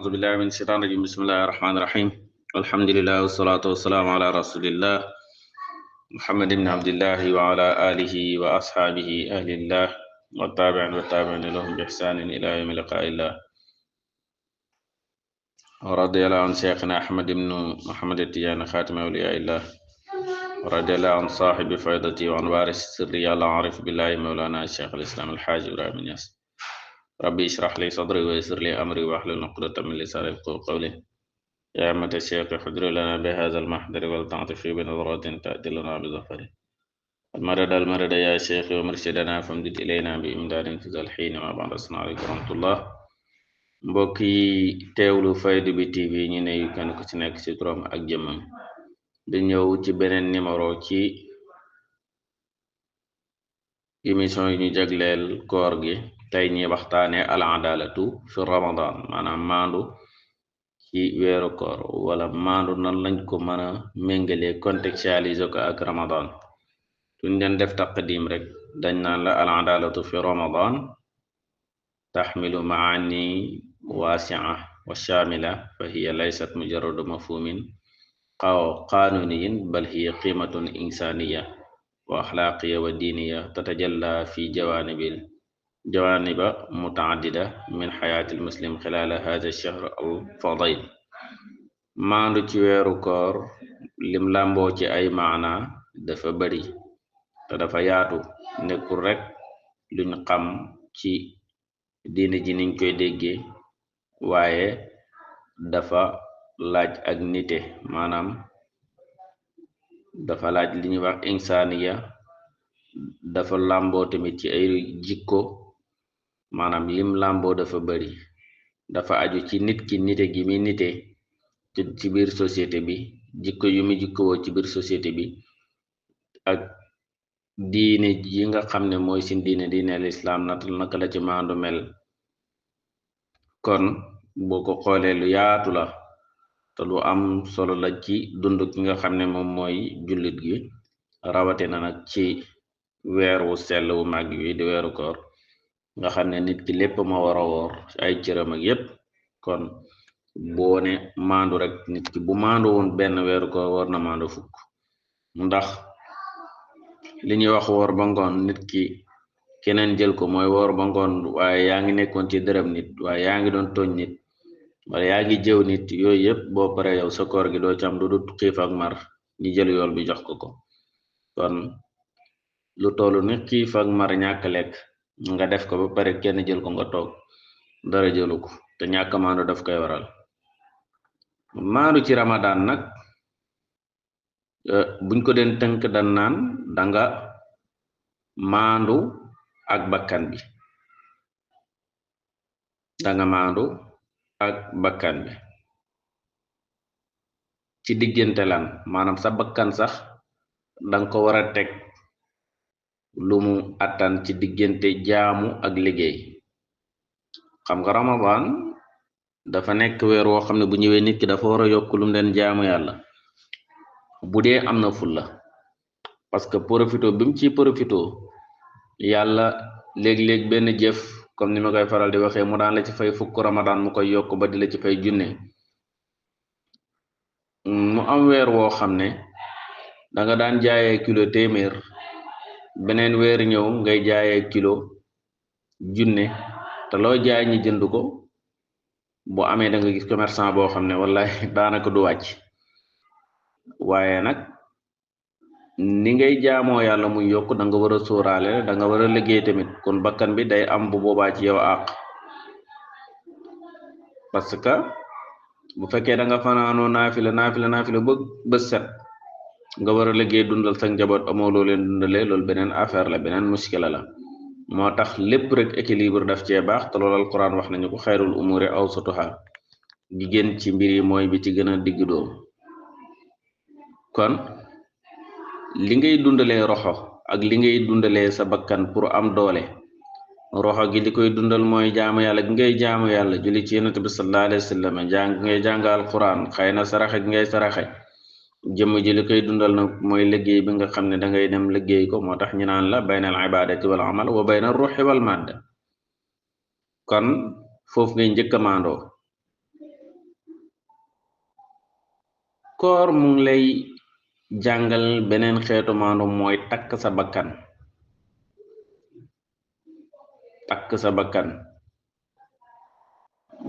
أعوذ بالله من الشيطان الرجيم بسم الله الرحمن الرحيم الحمد لله والصلاة والسلام على رسول الله محمد بن عبد الله وعلى آله وأصحابه أهل الله والتابعين لهم بإحسان إلى يوم لقاء الله ورضي الله عن شيخنا أحمد بن محمد التجاني خاتم أولياء الله ورضي الله عن صاحب فائدتي وعن وارث السري العارف بالله مولانا الشيخ الإسلام الحاج إبراهيم ياس ربي اشرح لي صدري ويسر لي أمري واحلل عقدة من لساني يفقهوا قولي يا أمة الشيخ احضر لنا بهذا المحضر ولتعطف بنظرات تأتي لنا بظفر المرد يا شيخ ومرشدنا فامدد إلينا بإمداد في ذا الحين وبعد السلام عليكم ورحمة الله mbokk yi teewlu Fayda bi TV ñu ne kenn ku ci nekk ci turam ak jëmmam di ñëw ci beneen numéro ci émission yi ñu jagleel koor gi tey ñi waxtaane al adalatu fi ramadan maanaam maandu ci weeru koor wala maandu nan lañ ko mën a méngale contextualiser ko ak ramadan suñ leen def taqdim rek dañ naan la al adalatu fi ramadan taxmilu maani waasi'a wa shamila fa hiya laysat mujarradu mafhumin qanuniyin bal hiya qimatun insaniya wa axlaaqiya wa diiniya tatajalla fi jawaniba mutaaddida min xayaatil muslim xilaala hada shahr al fadil maandu ci weeru koor lim làmboo ci ay maana dafa bari te dafa yaatu nekkul rek luñ xam ci diine ji niñ koy déggee waaye dafa laaj ak nite maanaam dafa laaj li ñuy wax insaniya dafa làmboo tamit ci ay jikko maanaam lim làmboo dafa bari dafa aju ci nit ki nite gi mi nite ci biir société bi jikko yu mi jikkowoo ci biir société bi ak diine yi nga xam ne mooy sin diine lislaam naka la ci maandu mel kon boo ko xoolee lu yaatu la te lu am solo la ci dund ki nga xam ne moom mooy jullit gi rawatina nag ci weeru sell wu màgg wi di weeru koor nga xam ne nit ki lépp ma war a woor ay cëram ak yépp kon boo ne maandu rek nit ki bu maandu woon benn weeru koor war na maandu fukk ndax li ñuy wax woor ba ngoon nit ki keneen jël ko mooy woor ba ngoon waaye yaa ngi nekkoon ci dërëm nit waaye yaa ngi doon tooñ nit wala yaa ngi jëw nit yooyu yëpp boo pare yow sa koor gi doo ci am du dut xiif ak mar ñi jël yool bi jox ko kon lu tollu ni xiif ak mar ñàkk lekk nga def ko ba pare kenn jël ko nga toog dara jëlu ko te ñàkk maandu daf koy waral maandu ci ramadan nag buñ ko den tënk dan naan danga maandu ak bakkan bi danga maandu ak bakkan bi ci diggante lan maanaam sa bakkan sax danga ko war a teg lu mu attan ci diggante jaamu ak liggéey xam nga ramadan dafa nekk weer woo xam ne bu ñëwee nit ki dafa war a yokk lu mu leen jaamu yàlla bu dee am na fulla parce que profito bi mu ciy profito yàlla léeg-léeg benn jëf comme ni ma koy faral di waxee mu daan la ci fay fukk ramadan mu koy yokk ba di la ci fay junne mu am weer woo xam ne danga daan jaayee kilo téeméer beneen weer ñëw ngay jaayee kilo junne te loo jaay ñi jënd ko boo amee da nga gis commerçant boo xam ne wallahi daanaka du wàcc waaye nag ni ngay jaamoo yàlla muy yokk da nga war a sóoraale da nga war a liggéey tamit kon bakkan bi day am bu boobaa ci yow àq parce que bu fekkee da nga fanaanoo naafila ba bës set nga war a liggéey dundal sa njaboot amoo loo leen dundalee loolu beneen affaire la beneen muskila la moo tax lépp rek équilibre daf cee baax te loolu alquran wax nañu ko xayrul umuri awsatuha gi gën ci mbir yi mooy bi ci gën a digg doom kon li ngay dundalee roxo ak li ngay dundalee sa bakkan pour am doole roxo gi li koy dundal mooy jaamu yàlla gi ngay jaamu yàlla julli ci yonent bi sallallahu alayhi wa sallam ngay jàngal quran xëy na saraxe gi ngay saraxe jëmm ji li koy dundal nag mooy liggéey bi nga xam ne da ngay dem liggéey ko moo tax ñu naan la bayna al ibadati wal amal wa bayna ruuxi wal madda kon foofu ngay njëkk a maandoo koor mu ngi lay jàngal beneen xeetu maandu mooy takk sa bakkan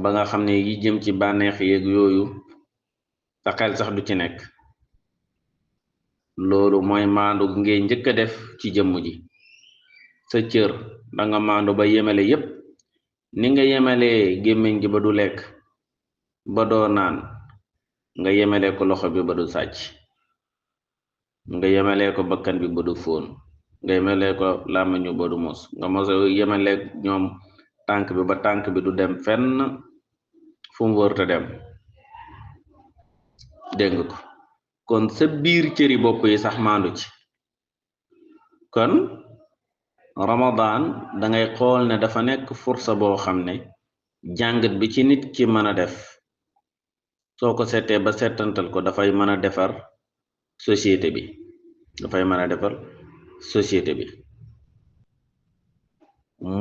ba nga xam ne yi jëm ci bànneex yeeg yooyu sa xel sax du ci nekk. loolu mooy maandu ngay njëkk a def ci jëmm ji. sa cër danga maandu ba yemale yépp, ni nga yemalee gémmiñ gi ba du lekk ba doo naan, nga yemale ko loxo bi ba du sàcc, nga yemale ko bakkan bi ba du fóon, nga yemale ko làmmiñu ba du mos, nga mos yemale ñoom tànk bi ba tànk bi du dem fenn fu mu wërta dem. dégg ko kon sa biir cëri bopp yi sax maandu ci. kon Ramadan dangay xool ne dafa nekk fursa boo xam ne jàngat bi ci nit ki mën a def soo ko seetee ba seetantal ko dafay mën a defar société bi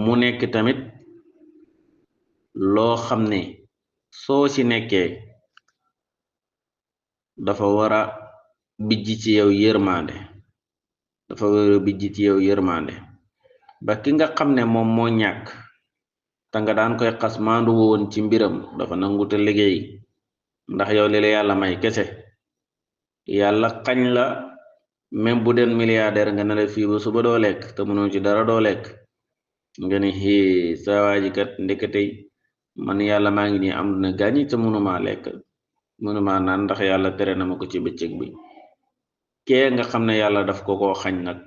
mu nekk tamit loo xam ne soo ci nekkee dafa war a bijj ci yow yërmande ba ki nga xam ne moom moo ñàkk te nga daan koy xas maandu woon ci mbiram dafa nangute liggéey, ndax yow li la yàlla may kese, yàlla xañ la même bu den milliardaire nga ne la fii ba suba doo lekk te mënoo ci dara doo lekk, nga ne xii sa waaji kat ndeketey man yàlla maa ngi nii am na gàññi te mënuma lekk mënuma naan ndax yàlla tere na ma ko ci bëccëg bi. kee nga xam ne yàlla daf ko koo xañ nag,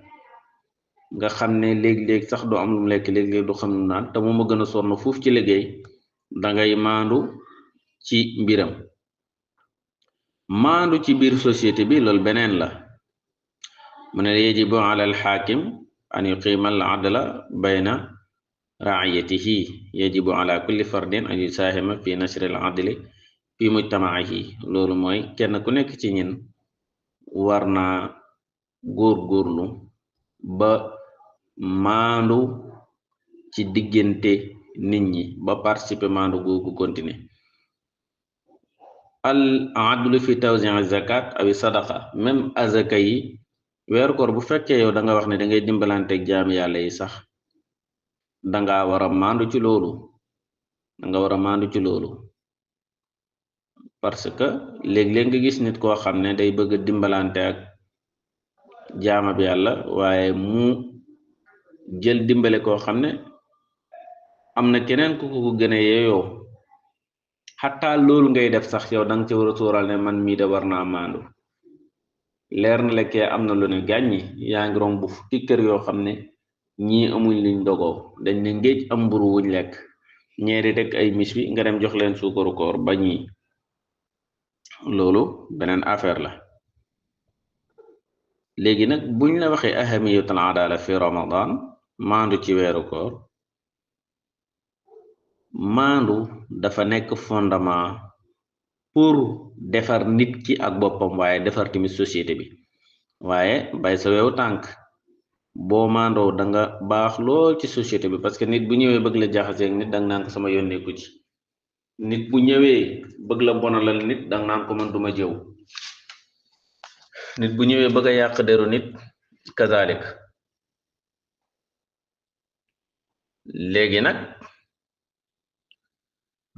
nga xam ne léeg-léeg sax du am lu mu lekk, léeg-léeg du xam lu naan te mu ma gën a sonn fuuf ci liggéey, dangay maandu ci mbiram. maandu ci biir société bi loolu beneen la. mu ne yajibu ala alxaakim an yuqima al adla bayna raiyatihi, yajibu ala kulli fardin an yusaahima fi nasri al adli fi mujtamaihi. loolu mooy kenn ku nekk ci ñin war naa góorgóorlu ba maandu ci diggante nit ñi, ba participer maandu googu continuer. al adlu fi tawzi'i zakat awi sadaqa, même azaka yi weeru koor bu fekkee yow da nga wax ne da ngay dimbalante ak jaami yàlla yi sax danga war a maandu ci loolu parce que léeg-léeg nga gis nit koo xam ne day bëgg dimbalante ak jaama bi yàlla waaye mu jël dimbale koo xam ne am na keneen ku ko gën a yeeyoo. xataa loolu ngay def sax yow danga ci war a sóoral ne man mii de war naa maandu. leer na lekkee am na lu ne gàññi yaa ngi romb bu fukki kër yoo xam ne ñii amuñ liñ dogoo, dañ ne ngéej am mburu wuñ lekk, ñeeri rek ay mis bi nga dem jox leen suukaru koor ba ñi. loolu beneen affaire la. léegi nag buñ la waxee ahamiyatul adala fi Ramadan, maandu ci weeru koor, maandu dafa nekk fondement pour defar nit ki ak boppam, waaye defar tamit société bi. waaye bay sa wewu tànk, boo maandoo danga baax lool ci société bi, parce que nit bu ñëwee bëgg la jaxaseeg nit danga naan ko sama yónneeku ci. nit bu ñëwee bëgg la bonalal nit danga naan ko man duma jëw. nit bu ñëwee bëgg a yàq deru nit kazalik. léegi nag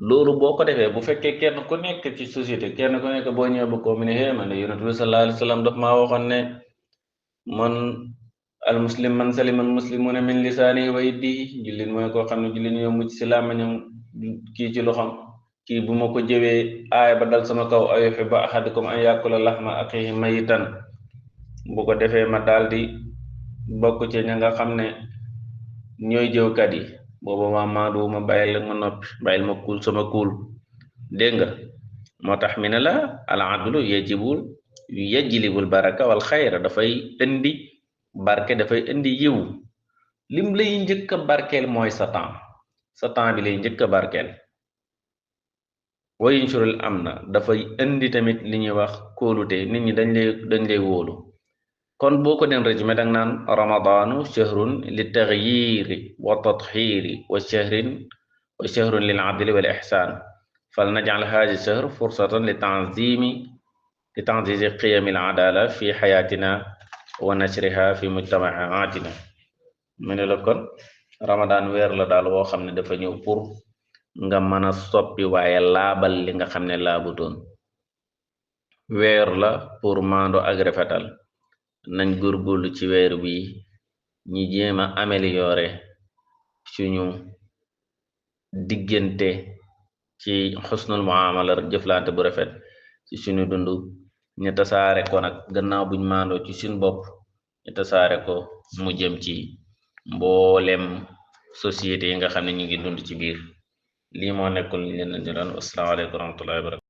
loolu boo ko defee bu fekkee kenn ku nekk ci société, kenn ku nekk boo ñëwee ba ko mu ne hee man ne yonent bi sallallahu alayhi wa sallam daf maa waxoon ne man al muslim man salima al muslimuna min lisaanihi wa yadihi, jullit mooy koo xam ne jullit ñoo mucc ci làmmiñam kii ci loxam. kii bu ma ko jëwee aaya ba dal sama kaw ayuhibbu ahadukum an yakula lahma axiihi mayitan, bu ko defee ma daal di bokk ci ña nga xam ne ñooy jëwkat yi, booba ma maandu ma bàyyil ma noppi, bàyyil ma kuul sama kuul. dégg nga moo tax mi ne la al adlu yajlibul baraka wal xayra, dafay indi barke, dafay indi yiw. lim lay njëkk a barkeel mooy sa temps bi lay njëkk a barkeel. wa yunshurul amna, dafay indi tamit li ñuy wax kóolute, nit ñi dañ lay wóolu. kon boo ko den résumé dang naan ramadanu shahrun li taxyiri wa tatxiri wa shahrun lil adli wal ihsan fal najal hadi shahr fursatan li tanzimi li ta'zizi qiyamil adala fi hayatina wa nashriha fi mujtama'atina mu ne la kon ramadan weer la daal woo xam ne dafa ñëw pour nga mën a soppi waaye laabal li nga xam ne laabutoon weer la pour maando ak rafetal nañ góorgóorlu ci weer bi ñi jéem a améliorer suñu diggante ci xusnul muamala jëflante bu rafet ci suñu dund ñu tasaare ko nag gannaaw buñ maandoo ci suñu bopp ñu tasaare ko mu jëm ci mboolem société yi nga xam ne ñu ngi dund ci biir lii moo nekkul ñu leen di doon asalaamaaleykum wa rahmatullahi wa barakatuh